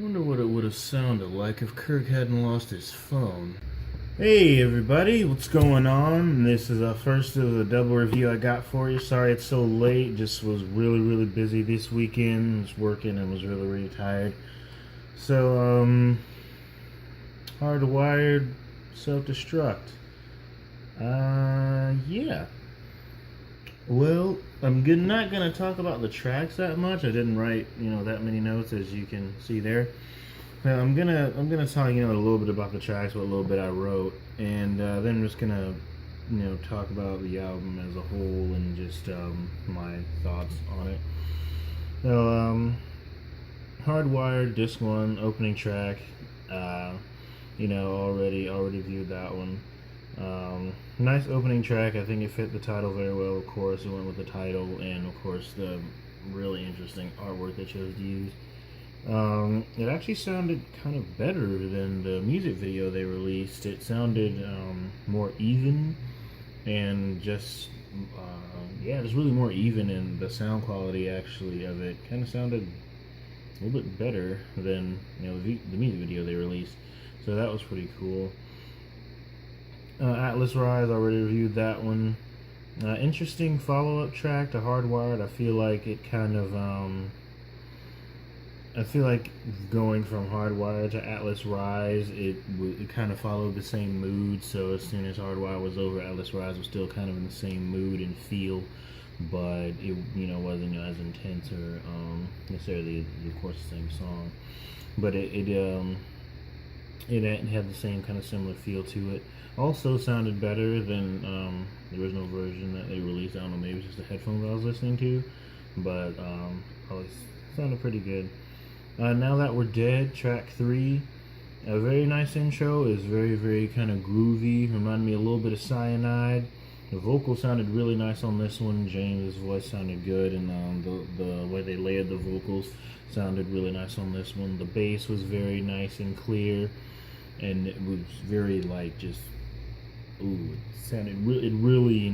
Wonder what it would have sounded like if Kirk hadn't lost his phone. Hey everybody, what's going on? This is the first of the double review I got for you. Sorry it's so late, just was really busy this weekend. Was working and was really tired. So, Hardwired, Self-Destruct. Yeah. Well, not gonna talk about the tracks that much. I didn't write, that many notes as you can see there. I'm gonna talk, a little bit about the tracks, what little bit I wrote, and then I'm just gonna, talk about the album as a whole and just my thoughts on it. So, Hardwired, Disc 1, opening track. Already viewed that one. Nice opening track. I think it fit the title very well. Of course, it went with the title, and of course the really interesting artwork they chose to use. It actually sounded kind of better than the music video they released. It sounded more even, and just really more even in the sound quality actually of it. Kind of sounded a little bit better than the music video they released. So that was pretty cool. Atlas Rise, I already reviewed that one. Interesting follow-up track to Hardwired. I feel like it kind of, I feel like going from Hardwired to Atlas Rise, it kind of followed the same mood. So as soon as Hardwired was over, Atlas Rise was still kind of in the same mood and feel, but it wasn't as intense or necessarily, of course, the same song. But it had the same kind of similar feel to it. Also sounded better than the original version that they released. I don't know, maybe it's just the headphones I was listening to, but it sounded pretty good. Now That We're Dead, track 3. A very nice intro. Is very kind of groovy. Reminded me a little bit of Cyanide. The vocal sounded really nice on this one. James' voice sounded good, and the way they layered the vocals sounded really nice on this one. The bass was very nice and clear, and it was very it really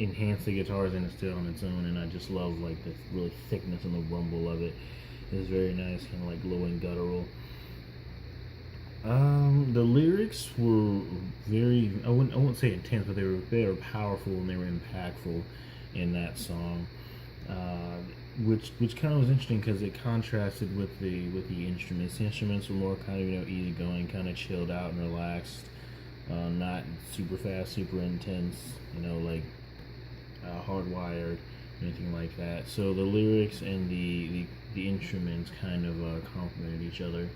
enhanced the guitars and it's still on its own, and I just love the really thickness and the rumble of it. It was very nice, kind of low and guttural. The lyrics were very, I wouldn't say intense, but they were powerful and they were impactful in that song. Which kind of was interesting because it contrasted with the instruments. The instruments were more kind of easygoing, kind of chilled out and relaxed, not super fast, super intense, Hardwired, anything like that. So the lyrics and the instruments kind of complemented each other,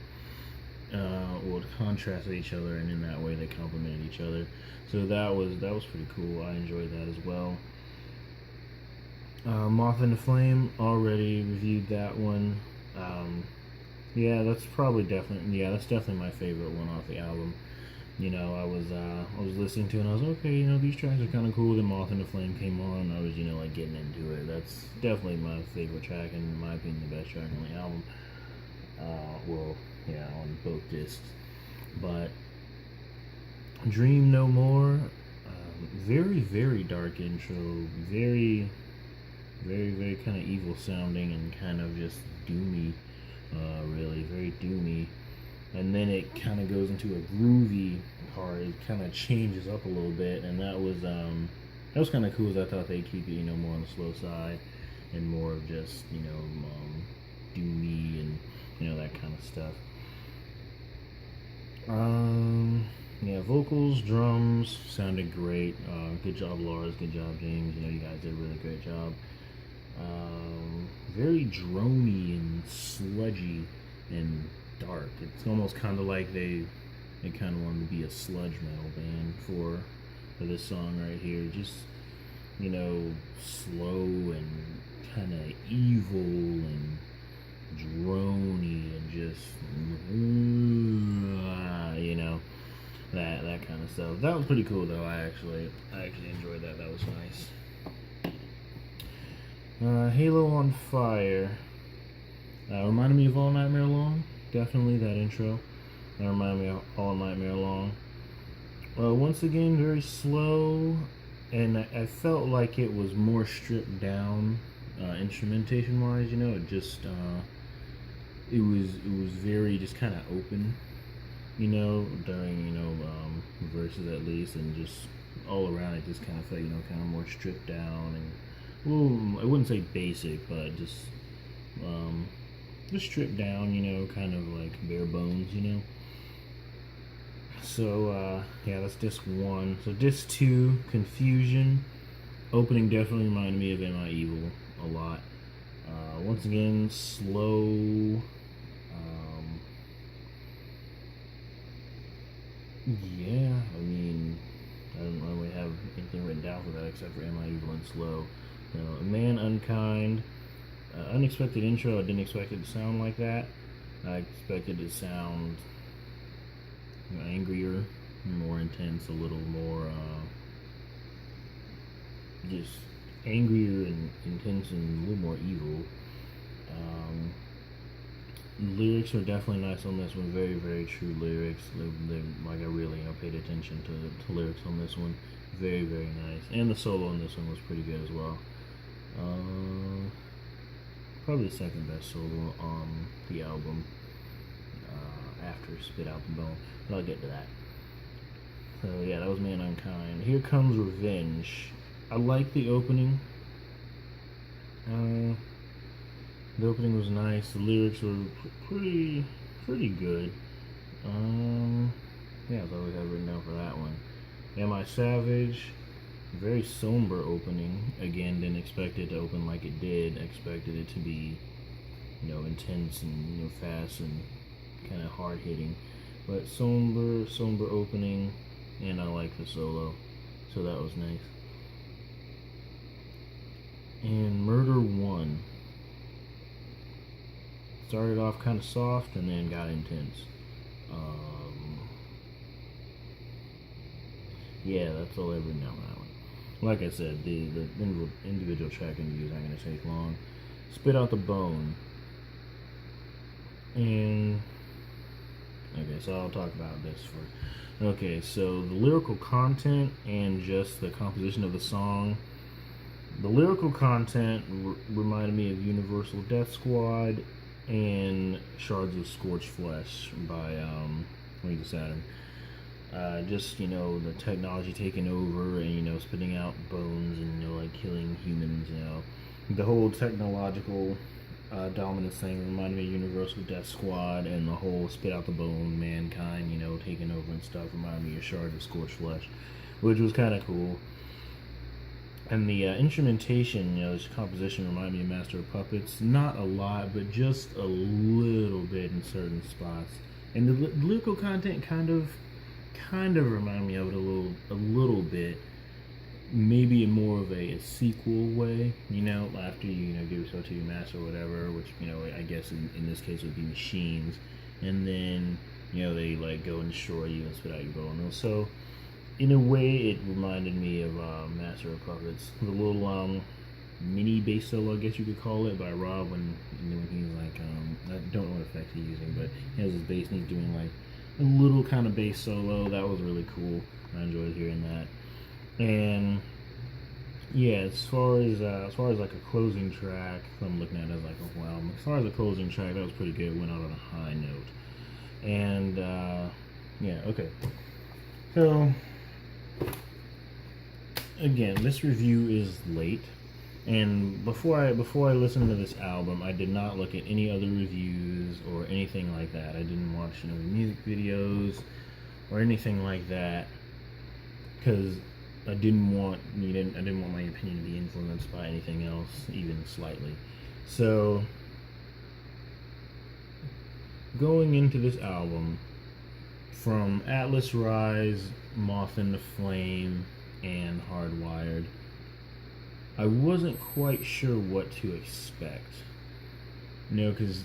or contrasted each other, and in that way they complemented each other. So that was pretty cool. I enjoyed that as well. Moth Into Flame, already reviewed that one. That's definitely my favorite one off the album. I was listening to it and I was like, okay, these tracks are kind of cool. Then Moth Into Flame came on, I was getting into it. That's definitely my favorite track, and in my opinion the best track on the album. On both discs. But Dream No More, very dark intro, very kind of evil sounding and kind of just doomy, really very doomy. And then it kind of goes into a groovy part. It kind of changes up a little bit, and that was kind of cool. As I thought they'd keep it more on the slow side and more of just doomy and that kind of stuff. Vocals, drums sounded great. Good job, Lars. Good job, James. You guys did a really great job. Very droney and sludgy and dark. It's almost kind of like they kind of wanted to be a sludge metal band for this song right here. Just slow and kind of evil and droney and just that kind of stuff. That was pretty cool though. I actually enjoyed that. That was nice. Halo on Fire reminded me of All Nightmare Long. Definitely that intro. That reminded me of All Nightmare Long. Once again, very slow, and I felt like it was more stripped down instrumentation wise. It just it was very just kind of open, during verses at least, and just all around it just kind of felt kind of more stripped down and, well, I wouldn't say basic, but just stripped down, kind of like bare bones. So yeah, that's disc one. So disc two, Confusion. Opening definitely reminded me of Am I Evil a lot. Once again, slow. Yeah, I mean, I don't really have anything written down for that except for Am I Evil and slow. A Man Unkind. Unexpected intro. I didn't expect it to sound like that. I expected it to sound angrier, more intense, a little more just angrier and intense and a little more evil. Lyrics are definitely nice on this one. Very, very true lyrics. Like I really paid attention to lyrics on this one. Very, very nice. And the solo on this one was pretty good as well. Probably the second best solo on the album, after Spit Out the Bone. But I'll get to that. So yeah, that was Man Unkind. Here Comes Revenge. I like the opening. The opening was nice. The lyrics were pretty good. Yeah, that's all we have written down for that one. Am I Savage? Very somber opening. Again, didn't expect it to open like it did. Expected it to be, intense and fast and kind of hard hitting. But somber opening, and I like the solo, so that was nice. And Murder One. Started off kind of soft and then got intense. Yeah, that's all I've written down on that one. Like I said, the individual track interviews aren't going to take long. Spit Out the Bone. And okay, so I'll talk about this for. Okay, so the lyrical content and just the composition of the song. The lyrical content reminded me of Universal Death Squad and Shards of Scorched Flesh by Wings of Saturn. Just the technology taking over and spitting out bones and like killing humans. The whole technological dominance thing reminded me of Universal Death Squad, and the whole Spit Out the Bone, Mankind, taking over and stuff reminded me of Shards of Scorched Flesh, which was kind of cool. And the instrumentation, this composition reminded me of Master of Puppets. Not a lot, but just a little bit in certain spots. And the lyrical content kind of reminded me of it a little bit. Maybe in more of a sequel way, after you give yourself to your master or whatever, which I guess in this case would be machines, and then they like go and destroy you and spit out your bone. So in a way, it reminded me of Master of Puppets. The little mini bass solo, I guess you could call it, by Rob when he's like, I don't know what effect he's using, but he has his bass and he's doing like a little kind of bass solo. That was really cool. I enjoyed hearing that. And yeah, as far as like a closing track, I'm looking at it as like, oh wow. As far as a closing track, that was pretty good. It went out on a high note. And yeah, okay. So again, this review is late, and before I listened to this album, I did not look at any other reviews or anything like that. I didn't watch music videos or anything like that because I didn't want my opinion to be influenced by anything else, even slightly. So going into this album, from Atlas Rise, Moth Into Flame, and Hardwired, I wasn't quite sure what to expect. Because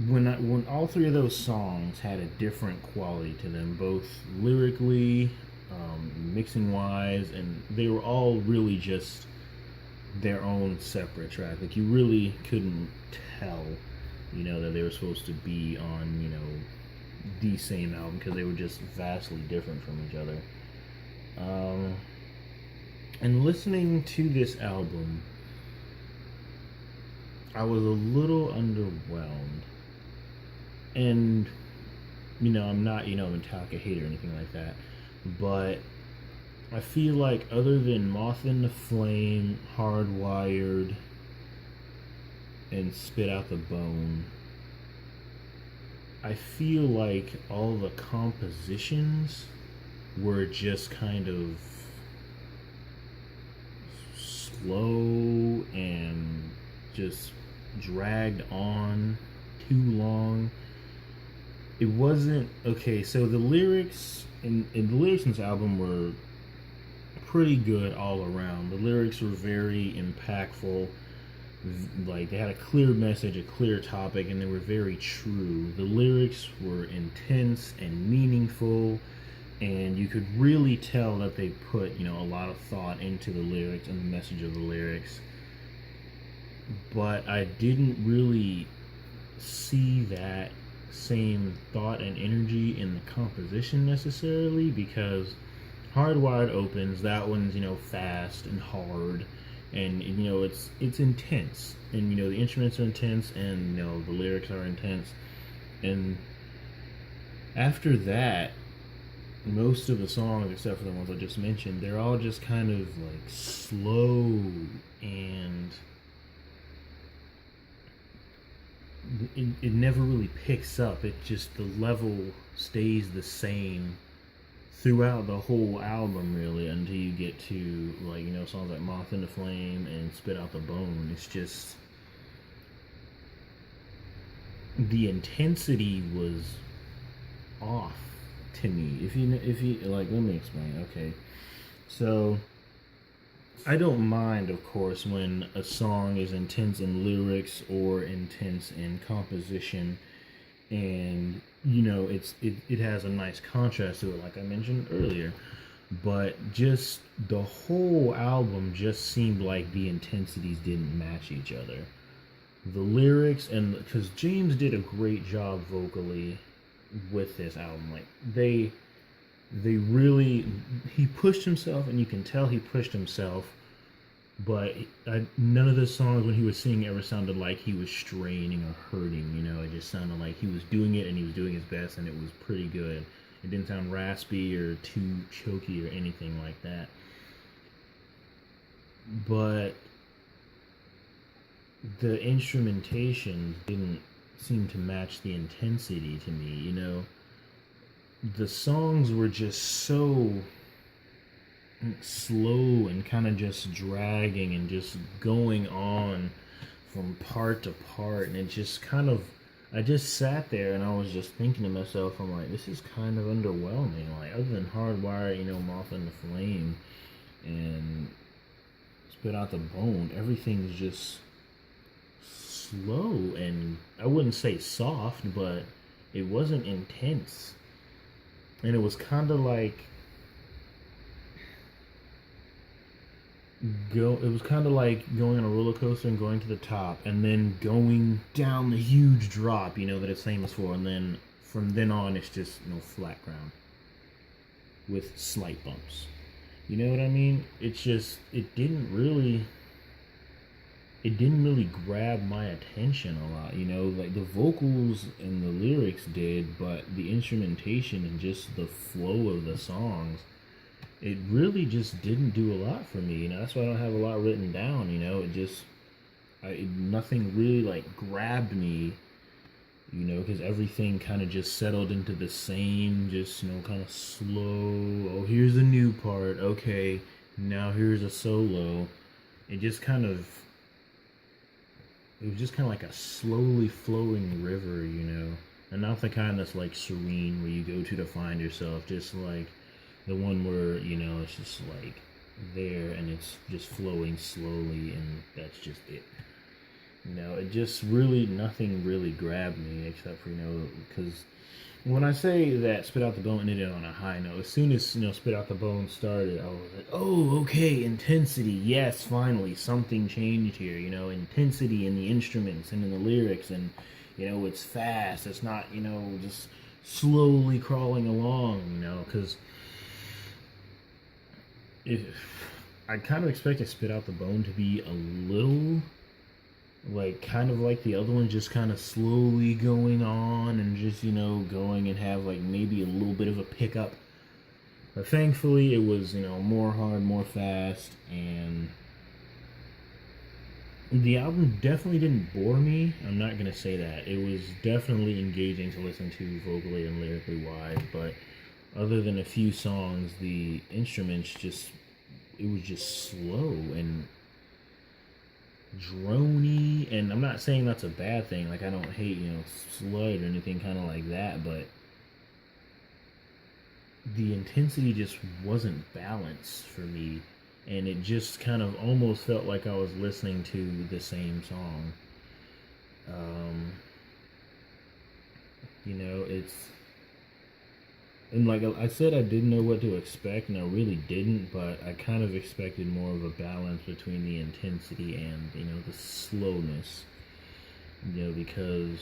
when all three of those songs had a different quality to them, both lyrically, mixing wise, and they were all really just their own separate track. Like you really couldn't tell, that they were supposed to be on, the same album, because they were just vastly different from each other. And listening to this album, I was a little underwhelmed. And you know, I'm not, you know, a Metallica hater or anything like that, but I feel like other than Moth Into Flame, Hardwired, and Spit Out the Bone, I feel like all the compositions were just kind of slow and just dragged on too long. It wasn't okay. So the lyrics in the lyrics in this album were pretty good all around. The lyrics were very impactful. Like, they had a clear message, a clear topic, and they were very true. The lyrics were intense and meaningful, and you could really tell that they put, you know, a lot of thought into the lyrics and the message of the lyrics. But I didn't really see that same thought and energy in the composition necessarily, because Hardwired opens, that one's, you know, fast and hard, and you know, it's intense, and you know, the instruments are intense, and you know, the lyrics are intense. And after that, most of the songs, except for the ones I just mentioned, they're all just kind of like slow, and it never really picks up. It just, the level stays the same throughout the whole album, really, until you get to, like, you know, songs like Moth Into Flame and Spit Out the Bone. It's just, the intensity was off to me. If you like, let me explain. Okay, so I don't mind, of course, when a song is intense in lyrics or intense in composition, and you know, it has a nice contrast to it, like I mentioned earlier. But just the whole album just seemed like the intensities didn't match each other. The lyrics, and because James did a great job vocally with this album, like they really, he pushed himself, and you can tell he pushed himself. But none of the songs when he was singing ever sounded like he was straining or hurting. You know, it just sounded like he was doing it, and he was doing his best, and it was pretty good. It didn't sound raspy or too choky or anything like that. But the instrumentation didn't seem to match the intensity to me. You know, the songs were just so slow and kind of just dragging and just going on from part to part, and it just kind of, I just sat there and I was just thinking to myself, I'm like, this is kind of underwhelming. Like, other than Hardwired, you know, Moth Into Flame and Spit Out the Bone, everything's just slow, and I wouldn't say soft, but it wasn't intense. And it was kind of like, it was kind of like going on a roller coaster and going to the top, and then going down the huge drop, you know, that it's famous for, and then from then on it's just, you know, flat ground with slight bumps. You know what I mean? It's just, it didn't really grab my attention a lot, you know. Like, the vocals and the lyrics did, but the instrumentation and just the flow of the songs, it really just didn't do a lot for me. You know, that's why I don't have a lot written down. You know, it just, nothing really like grabbed me, you know, because everything kind of just settled into the same, just, you know, kind of slow. Oh, here's a new part. Okay, now here's a solo. It just kind of, it was just kind of like a slowly flowing river, you know, and not the kind that's like serene where you go to find yourself, just like the one where, you know, it's just like there and it's just flowing slowly, and that's just it. You know, it just really, nothing really grabbed me except for, you know, because when I say that Spit Out the Bone ended on a high note, as soon as, you know, Spit Out the Bone started, I was like, oh, okay, intensity, yes, finally, something changed here, you know, intensity in the instruments and in the lyrics, and, you know, it's fast, it's not, you know, just slowly crawling along, you know, because I kind of expected Spit Out the Bone to be a little like kind of like the other one, just kind of slowly going on and just going and have like maybe a little bit of a pickup. But thankfully, it was more hard, more fast, and the album definitely didn't bore me. I'm not gonna say that. It was definitely engaging to listen to vocally and lyrically wise, but other than a few songs, the instruments just it was just slow and drony. And I'm not saying that's a bad thing. Like I don't hate sludge or anything kind of like that, but the intensity just wasn't balanced for me, and it just kind of almost felt like I was listening to the same song. Um, it's and like I said, I didn't know what to expect, and I really didn't. But I kind of expected more of a balance between the intensity and the slowness. Because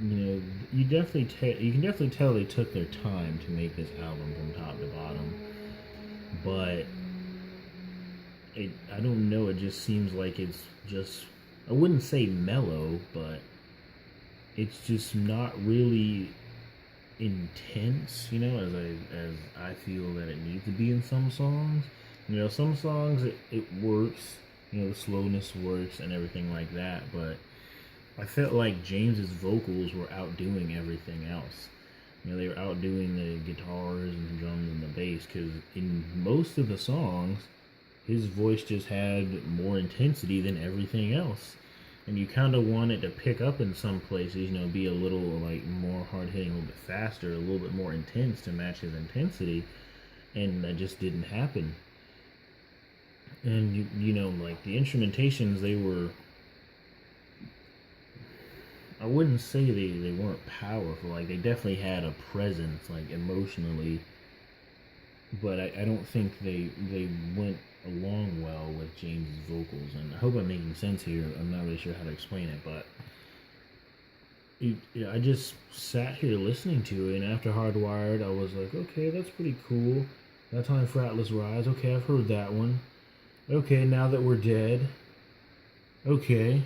you can definitely tell they took their time to make this album from top to bottom. But I don't know. It just seems like it's just I wouldn't say mellow, but it's just not really intense, as I feel that it needs to be in some songs. Some songs it works, the slowness works and everything like that, but I felt like James's vocals were outdoing everything else. They were outdoing the guitars and the drums and the bass, because in most of the songs, his voice just had more intensity than everything else. And you kind of want it to pick up in some places, be a little like more hard hitting, a little bit faster, a little bit more intense to match his intensity, and that just didn't happen. And like the instrumentations, they were, I wouldn't say they weren't powerful. Like they definitely had a presence, like emotionally, but I don't think they went along well with James's vocals. And I hope I'm making sense here. I'm not really sure how to explain it, but I just sat here listening to it, and after Hardwired, I was like, okay, that's pretty cool. That Time Fretless Rise, okay, I've heard that one. Okay, Now That We're Dead. Okay,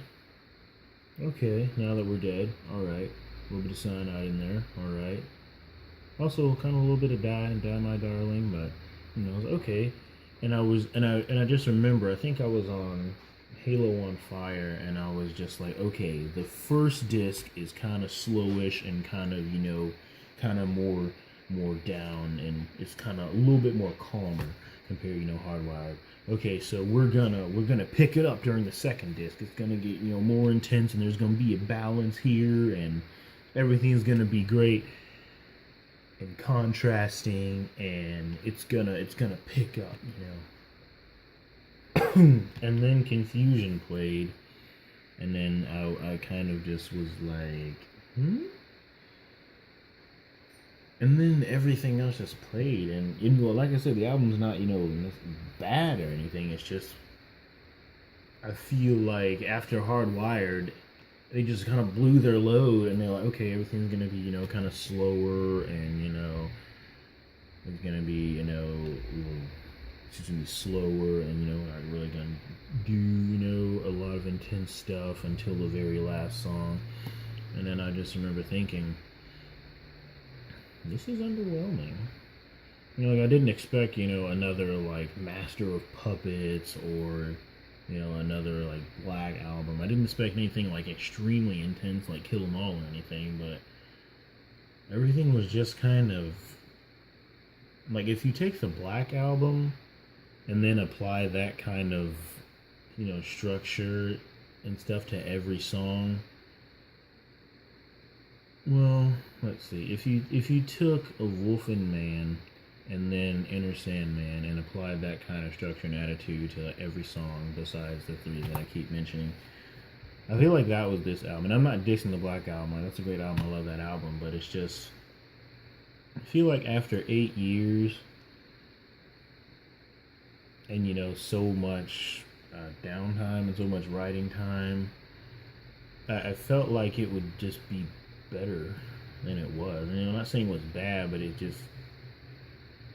Now That We're Dead. All right, a little bit of Cyanide in there. All right. Also, kind of a little bit of Die My Darling, but I was okay. And I just remember, I think I was on Halo on Fire, and I was just like, okay, the first disc is kind of slowish and kind of kind of more down, and it's kind of a little bit more calmer compared Hardwired. Okay, so we're gonna pick it up during the second disc. It's gonna get more intense, and there's gonna be a balance here, and everything's gonna be great and contrasting, and it's gonna pick up, and then Confusion played, and then I kind of just was like, and then everything else just played, and like I said, the album's not bad or anything. It's just I feel like after Hardwired, they just kind of blew their load, and they're like, okay, everything's gonna be kind of slower, and it's gonna be it's just gonna be slower, and we're not really gonna do a lot of intense stuff until the very last song. And then I just remember thinking, this is underwhelming. Like I didn't expect another like Master of Puppets or another like Black album. I didn't expect anything like extremely intense like Kill 'Em All or anything, but everything was just kind of like, if you take the Black album and then apply that kind of structure and stuff to every song. Well, let's see. If you took a Wolfen Man and then Inner Sandman and applied that kind of structure and attitude to every song besides the three that I keep mentioning, I feel like that was this album. And I'm not dissing the Black album. Like, that's a great album. I love that album. But it's just, I feel like after 8 years and so much downtime and so much writing time, I felt like it would just be better than it was. I'm not saying it was bad, but it just,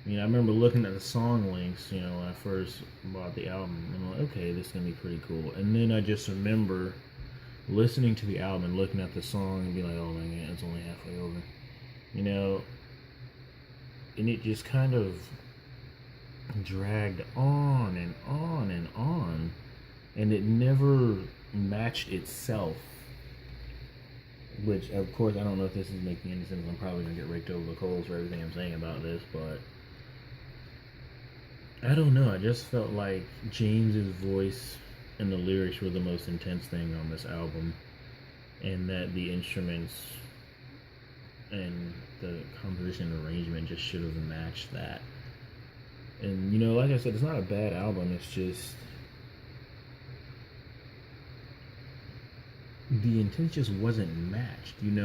I remember looking at the song links, when I first bought the album, and I'm like, okay, this is gonna be pretty cool. And then I just remember listening to the album and looking at the song and being like, oh man, it's only halfway over, you know. And it just kind of dragged on and on and on, and it never matched itself. Which, of course, I don't know if this is making any sense. I'm probably gonna get raked over the coals for everything I'm saying about this, but I don't know. I just felt like James's voice and the lyrics were the most intense thing on this album, and that the instruments and the composition and arrangement just should have matched that. And like I said, it's not a bad album. It's just the intent just wasn't matched. And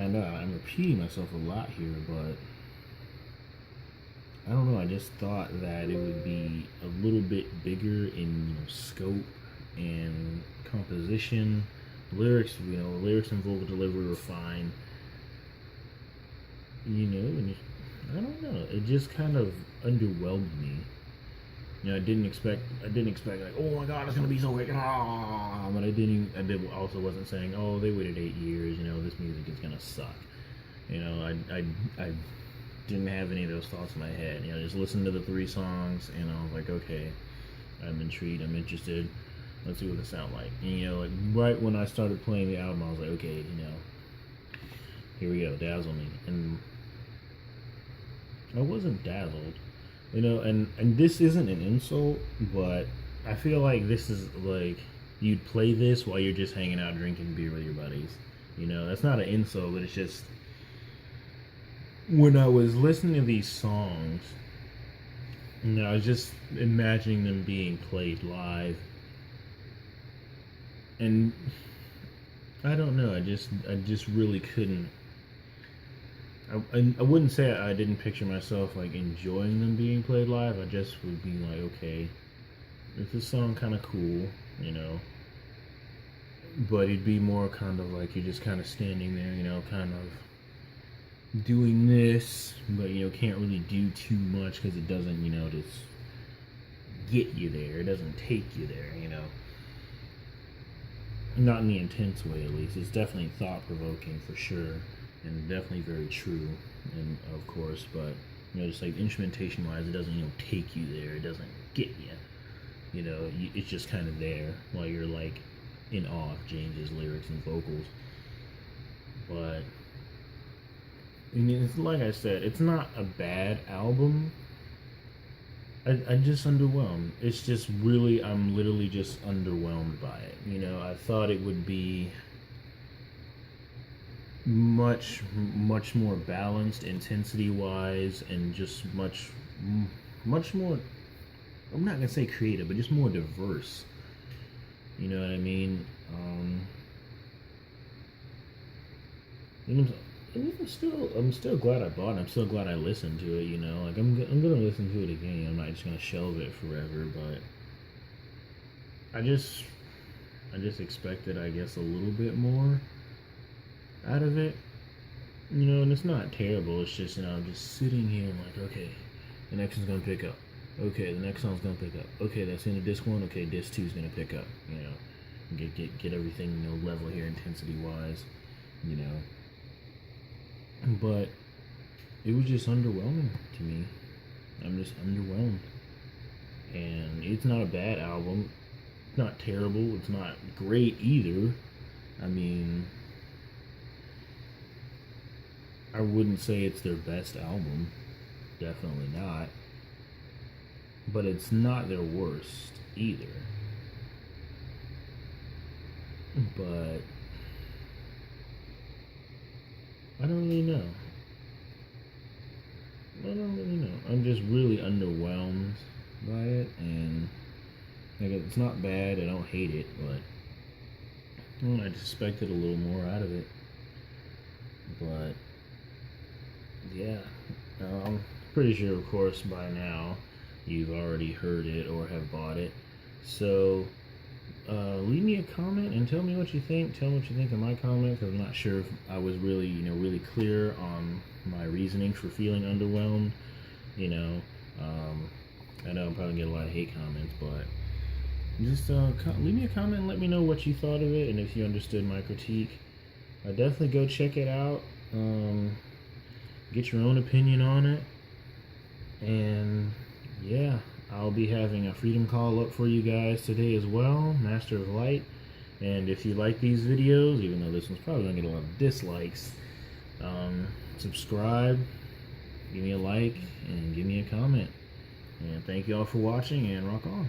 I know I'm repeating myself a lot here, but I don't know. I just thought that it would be a little bit bigger in scope and composition. Lyrics, lyrics and vocal delivery were fine. And I don't know. It just kind of underwhelmed me. I didn't expect like, oh my god, it's gonna be so great. But I also wasn't saying, oh, they waited 8 years. This music is gonna suck. I didn't have any of those thoughts in my head. Just listened to the 3 songs, and I was like, okay, I'm intrigued, I'm interested. Let's see what it sounds like. And, like right when I started playing the album, I was like, okay, here we go, dazzle me. And I wasn't dazzled, and this isn't an insult, but I feel like this is like you'd play this while you're just hanging out drinking beer with your buddies. That's not an insult, but it's just when I was listening to these songs, I was just imagining them being played live. And I don't know, I just really couldn't. I wouldn't say I didn't picture myself like enjoying them being played live. I just would be like, okay, this song kind of cool, but it'd be more kind of like you're just kind of standing there, kind of doing this, but can't really do too much because it doesn't, just get you there. It doesn't take you there, Not in the intense way, at least. It's definitely thought-provoking for sure, and definitely very true, and of course, but just like instrumentation-wise, it doesn't take you there. It doesn't get you. It's just kind of there while you're like in awe of James's lyrics and vocals. But it's like I said, it's not a bad album. I'm just underwhelmed. It's just really, I'm literally just underwhelmed by it. I thought it would be much more balanced intensity-wise, and just much more, I'm not going to say creative, but just more diverse. You know what I mean? I'm still glad I bought it. I'm still glad I listened to it. Like I'm gonna listen to it again. I'm not just gonna shelve it forever. But I just expected, I guess, a little bit more out of it. And it's not terrible. It's just I'm just sitting here and like, okay, the next one's gonna pick up. Okay, the next song's gonna pick up. Okay, that's in the disc 1. Okay, disc 2's gonna pick up. Get everything level here, intensity wise. But it was just underwhelming to me. I'm just underwhelmed. And it's not a bad album. It's not terrible. It's not great either. I mean, I wouldn't say it's their best album. Definitely not. But it's not their worst either. But I don't really know. I'm just really underwhelmed by it, and like, it's not bad. I don't hate it, but I just expected a little more out of it. But yeah, I'm pretty sure, of course, by now you've already heard it or have bought it. So leave me a comment and tell me what you think. Tell me what you think in my comment, because I'm not sure if I was really, really clear on my reasoning for feeling underwhelmed. You know, I know I'm probably gonna get a lot of hate comments, but just leave me a comment and let me know what you thought of it and if you understood my critique. Definitely go check it out. Get your own opinion on it. And yeah, I'll be having a freedom call up for you guys today as well, Master of Light. And if you like these videos, even though this one's probably gonna get a lot of dislikes, subscribe, give me a like, and give me a comment. And thank you all for watching, and rock on.